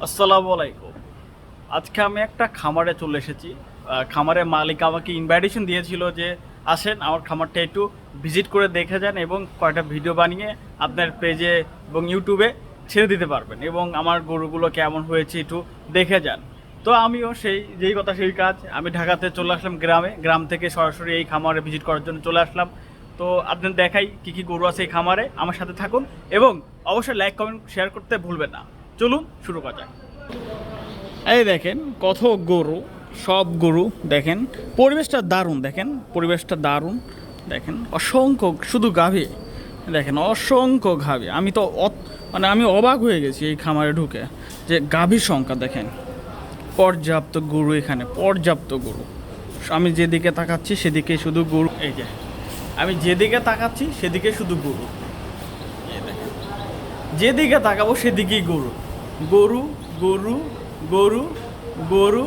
আসসালামু আলাইকুম। আজকে আমি একটা খামারে চলে এসেছি। খামারের মালিক আমাকে ইনভাইটেশন দিয়েছিল যে আসেন আমার খামারটা একটু ভিজিট করে দেখে যান এবং কয়েকটা ভিডিও বানিয়ে আপনার পেজে এবং ইউটিউবে ছেড়ে দিতে পারবেন এবং আমার গরুগুলো কেমন হয়েছে একটু দেখে যান। তো আমিও যেই কথা সেই কাজ, আমি ঢাকাতে চলে আসলাম গ্রাম থেকে সরাসরি এই খামারে ভিজিট করার জন্য চলে আসলাম। তো আপনাদের দেখাই কী কী গরু আছে এই খামারে, আমার সাথে থাকুন এবং অবশ্যই লাইক কমেন্ট শেয়ার করতে ভুলবেন না। চলুন শুরু করা যাক। এই দেখেন কত গরু, সব গরু দেখেন, পরিবেশটা দারুণ, দেখেন পরিবেশটা দারুণ, দেখেন অসংখ্য শুধু গাভী, দেখেন অসংখ্য গাভী। আমি তো মানে আমি অবাক হয়ে গেছি এই খামারে ঢুকে যে গাভীর সংখ্যা দেখেন, পর্যাপ্ত গরু এখানে, পর্যাপ্ত গরু। আমি যেদিকে তাকাচ্ছি সেদিকে শুধু গরু, এই যে আমি যেদিকে তাকাচ্ছি সেদিকে শুধু গরু, এই দেখেন যেদিকে তাকাবো সেদিকেই গরু, গরু গরু গরু গরু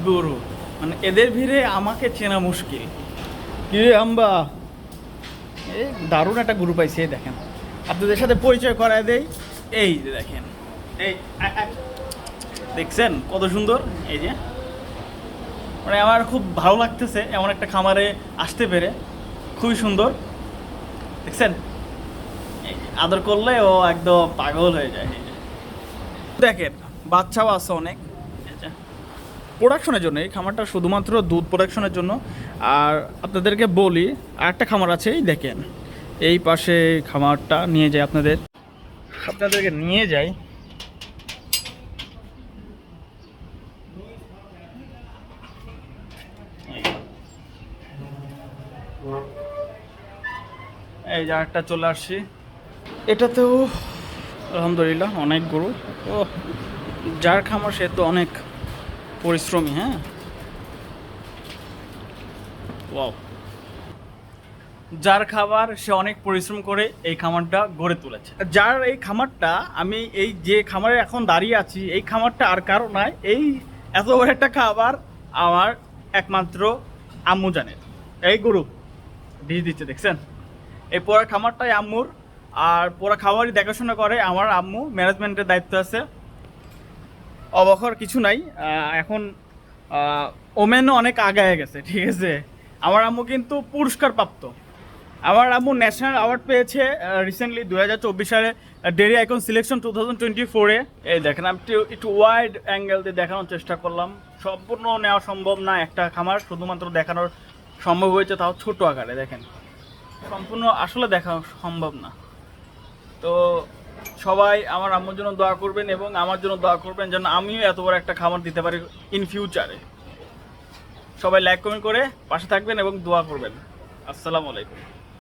গরু। মানে এদের ভিড়ে আমাকে চেনা মুশকিল। কি রে আম্বা, এই দারুণ একটা গরু পাইছে। এই দেখেন আপনাদের সাথে পরিচয় করায় দেই, এই যে দেখেন, এই দেখছেন কত সুন্দর। এই যে মানে আমার খুব ভালো লাগতেছে এমন একটা খামারে আসতে পেরে, খুবই সুন্দর। দেখছেন আদর করলে ও একদম পাগল হয়ে যায়। দেখেন বাচ্চাও আছে অনেক প্রোডাকশনের জন্য, এই খামারটা শুধুমাত্র দুধ প্রোডাকশনের জন্য। আর আপনাদেরকে বলি আরেকটা খামার আছে, এই দেখেন এই পাশে খামারটা নিয়ে যাই, আপনাদেরকে নিয়ে যাই। এই যে আরেকটা চলে আসছি, এটাতেও আলহামদুলিল্লাহ অনেক গরু। ও যার খামার সে তো অনেক পরিশ্রমী। হ্যাঁ, ওয়াও, যার খাবার সে অনেক পরিশ্রম করে এই খামারটা গড়ে তুলেছে। যার এই খামারটা, আমি এই যে খামারে এখন দাঁড়িয়ে আছি, এই খামারটা আর কারো নয়, এই এত বড় একটা খাবার আমার একমাত্র আম্মু জানে। এই গরু ডিশ দিচ্ছে দেখছেন, এই পুরো খামারটাই আম্মুর, আর পুরো খাবারই দেখাশোনা করে আমার আম্মু, ম্যানেজমেন্টের দায়িত্ব আছে। অবসর কিছু নাই, এখন ওমেনও অনেক আগায় গেছে, ঠিক আছে। আমার আম্মু কিন্তু পুরস্কার প্রাপ্ত, আমার আম্মু ন্যাশনাল অ্যাওয়ার্ড পেয়েছে রিসেন্টলি 2024 সালে ডেয়ারি আইকন সিলেকশন 2024-এ। এই দেখেন আমি একটু ওয়াইড অ্যাঙ্গেল দিয়ে দেখানোর চেষ্টা করলাম, সম্পূর্ণ নেওয়া সম্ভব না একটা খামার, শুধুমাত্র দেখানোর সম্ভব হয়েছে তাও ছোট আকারে। দেখেন সম্পূর্ণ আসলে দেখানো সম্ভব না। তো সবাই আমার আম্মুর জন্য দোয়া করবেন এবং আমার জন্য দোয়া করবেন যেন আমিও এত বড় একটা খামার দিতে পারি ইন ফিউচারে। সবাই লাইক কমেন্ট করে পাশে থাকবেন এবং দোয়া করবেন। আসসালামু আলাইকুম।